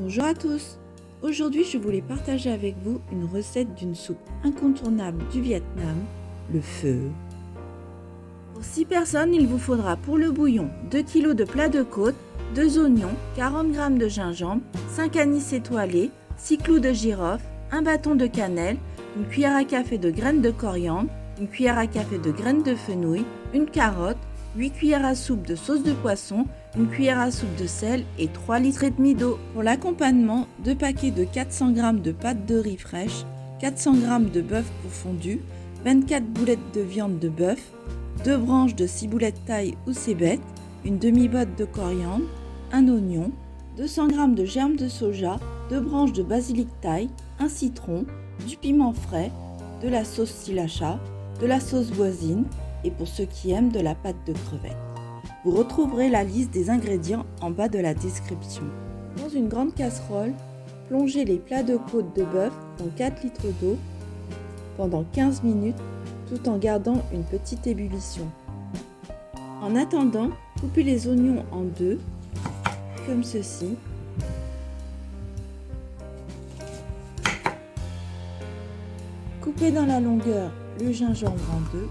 Bonjour à tous. Aujourd'hui, je voulais partager avec vous une recette d'une soupe incontournable du Vietnam, le pho. Pour 6 personnes, il vous faudra pour le bouillon 2 kg de plat de côte, 2 oignons, 40 g de gingembre, 5 anis étoilés, 6 clous de girofle, un bâton de cannelle, une cuillère à café de graines de coriandre, une cuillère à café de graines de fenouil, une carotte, 8 cuillères à soupe de sauce de poisson, une cuillère à soupe de sel et 3,5 litres d'eau. Pour l'accompagnement, 2 paquets de 400 g de pâte de riz fraîche, 400 g de bœuf pour fondu, 24 boulettes de viande de bœuf, 2 branches de ciboulette taille ou cébette, une demi-botte de coriandre, un oignon, 200 g de germes de soja, 2 branches de basilic taille, un citron, du piment frais, de la sauce sriracha, de la sauce voisine et pour ceux qui aiment de la pâte de crevettes. Vous retrouverez la liste des ingrédients en bas de la description. Dans une grande casserole, plongez les plats de côte de bœuf dans 4 litres d'eau pendant 15 minutes tout en gardant une petite ébullition. En attendant, coupez les oignons en deux, comme ceci. Coupez dans la longueur le gingembre en deux.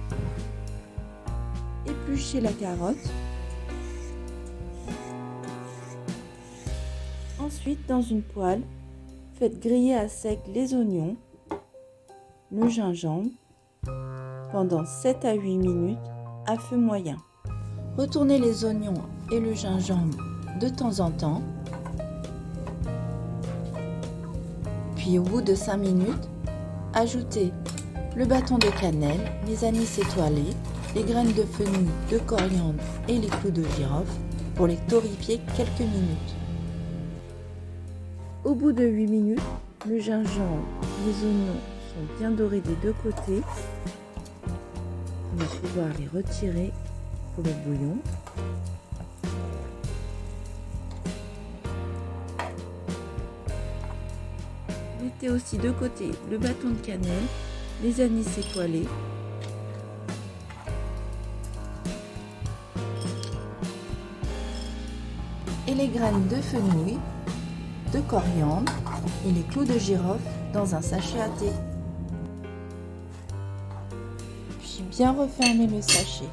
Épluchez la carotte. Ensuite, dans une poêle, faites griller à sec les oignons, le gingembre, pendant 7 à 8 minutes à feu moyen. Retournez les oignons et le gingembre de temps en temps. Puis au bout de 5 minutes, ajoutez le bâton de cannelle, les anis étoilés, les graines de fenouil, de coriandre et les clous de girofle pour les torréfier quelques minutes. Au bout de 8 minutes, le gingembre, les oignons sont bien dorés des deux côtés. On va pouvoir les retirer pour le bouillon. Mettez aussi de côté le bâton de cannelle, les anis étoilés, et les graines de fenouil, de coriandre et les clous de girofle dans un sachet à thé. Puis bien refermer le sachet.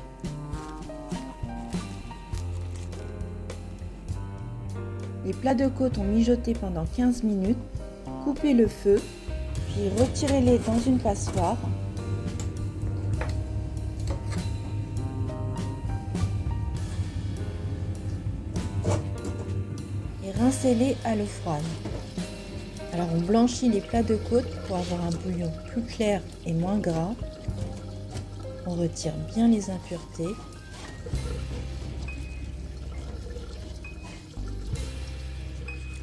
Les plats de côte ont mijoté pendant 15 minutes. Coupez le feu, puis retirez-les dans une passoire. Et rincez-les à l'eau froide. Alors on blanchit les plats de côte pour avoir un bouillon plus clair et moins gras. On retire bien les impuretés.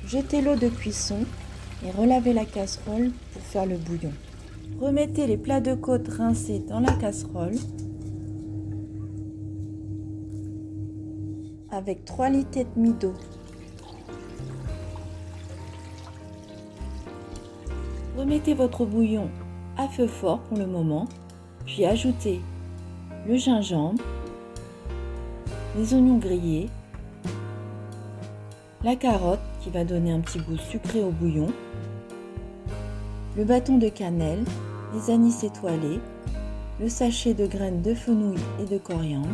Jetez l'eau de cuisson et relavez la casserole pour faire le bouillon. Remettez les plats de côte rincés dans la casserole avec 3,5 litres d'eau. Remettez votre bouillon à feu fort pour le moment, puis ajoutez le gingembre, les oignons grillés, la carotte qui va donner un petit goût sucré au bouillon, le bâton de cannelle, les anis étoilés, le sachet de graines de fenouil et de coriandre,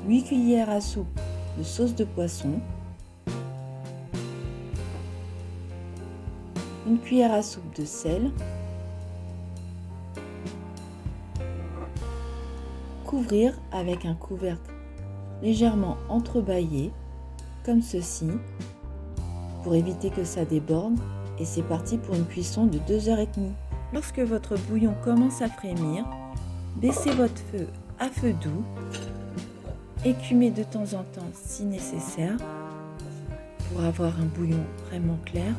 8 cuillères à soupe de sauce de poisson, une cuillère à soupe de sel, couvrir avec un couvercle légèrement entrebâillé, comme ceci, pour éviter que ça déborde, et c'est parti pour une cuisson de 2h30. Lorsque votre bouillon commence à frémir, baissez votre feu à feu doux, écumez de temps en temps si nécessaire, pour avoir un bouillon vraiment clair.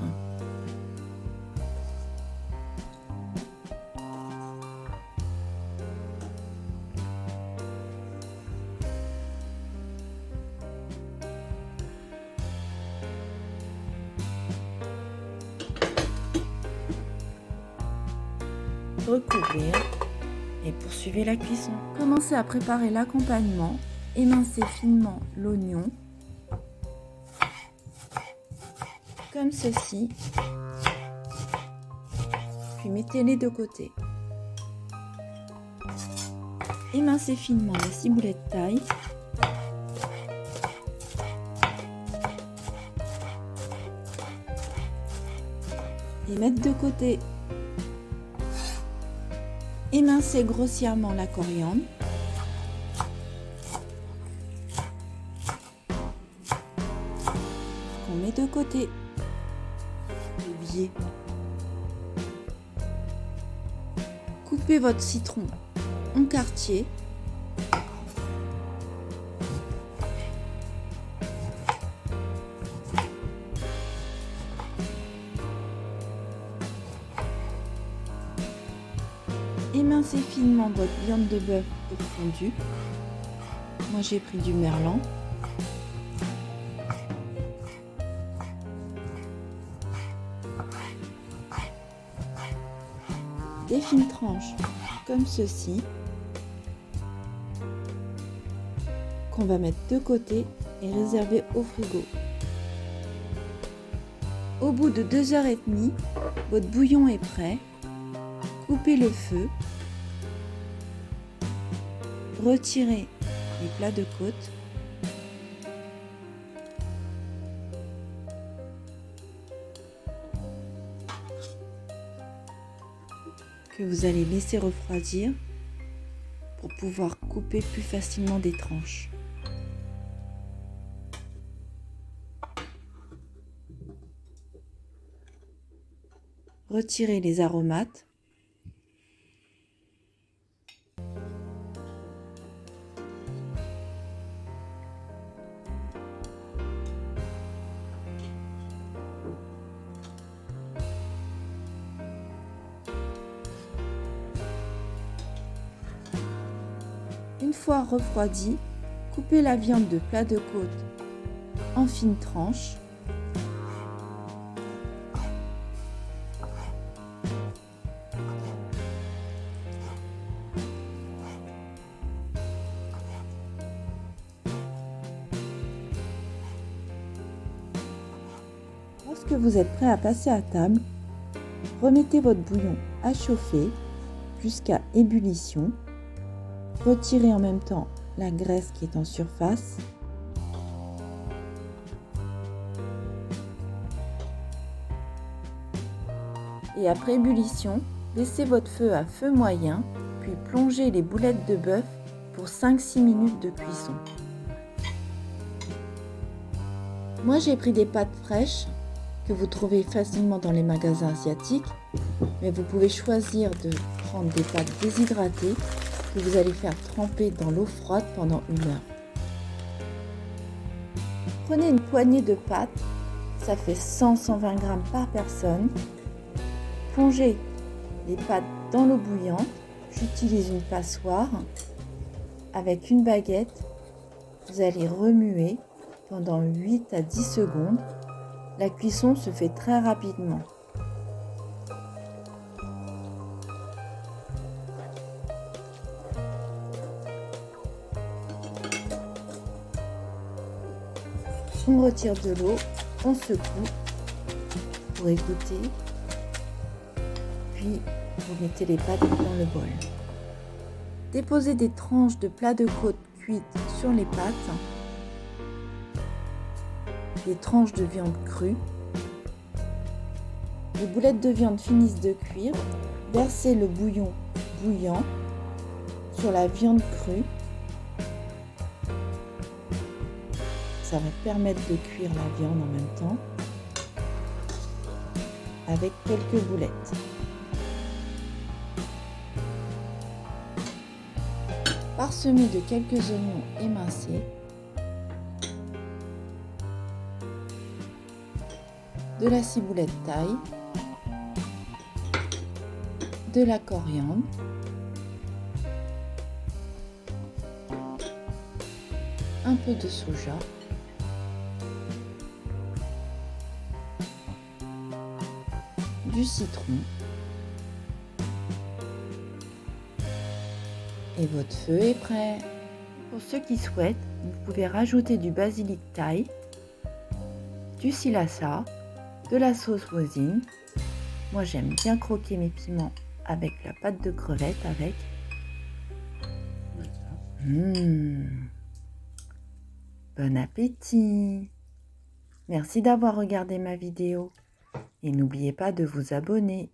Recouvrir et poursuivez la cuisson. Commencez à préparer l'accompagnement. Émincez finement l'oignon comme ceci, puis mettez-les de côté. Émincez finement la ciboulette taille. Et mettre de côté. Émincez grossièrement la coriandre. On met de côté. Le biais. Coupez votre citron en quartiers. Émincez finement votre viande de bœuf au fondu. Moi j'ai pris du merlan. Des fines tranches comme ceci qu'on va mettre de côté et réserver au frigo. Au bout de 2h30, votre bouillon est prêt. Coupez le feu. Retirez les plats de côte. Que vous allez laisser refroidir pour pouvoir couper plus facilement des tranches. Retirez les aromates. Une fois refroidi, coupez la viande de plat de côte en fines tranches. Lorsque vous êtes prêt à passer à table, remettez votre bouillon à chauffer jusqu'à ébullition. Retirez en même temps la graisse qui est en surface. Et après ébullition, laissez votre feu à feu moyen, puis plongez les boulettes de bœuf pour 5-6 minutes de cuisson. Moi j'ai pris des pâtes fraîches que vous trouvez facilement dans les magasins asiatiques, mais vous pouvez choisir de prendre des pâtes déshydratées que vous allez faire tremper dans l'eau froide pendant 1 heure. Prenez une poignée de pâtes, ça fait 100-120 g par personne. Plongez les pâtes dans l'eau bouillante. J'utilise une passoire. Avec une baguette, vous allez remuer pendant 8 à 10 secondes. La cuisson se fait très rapidement. On retire de l'eau, on secoue pour égoutter, puis vous mettez les pâtes dans le bol. Déposez des tranches de plat de côte cuites sur les pâtes, des tranches de viande crue. Les boulettes de viande finissent de cuire, versez le bouillon bouillant sur la viande crue. Ça va permettre de cuire la viande en même temps avec quelques boulettes. Parsemez de quelques oignons émincés, de la ciboulette taille, de la coriandre, un peu de soja, du citron et votre feu est prêt. Pour ceux qui souhaitent, vous pouvez rajouter du basilic thaï, du silassa de la sauce voisine. Moi, j'aime bien croquer mes piments avec la pâte de crevette avec. Bon appétit! Merci d'avoir regardé ma vidéo et n'oubliez pas de vous abonner.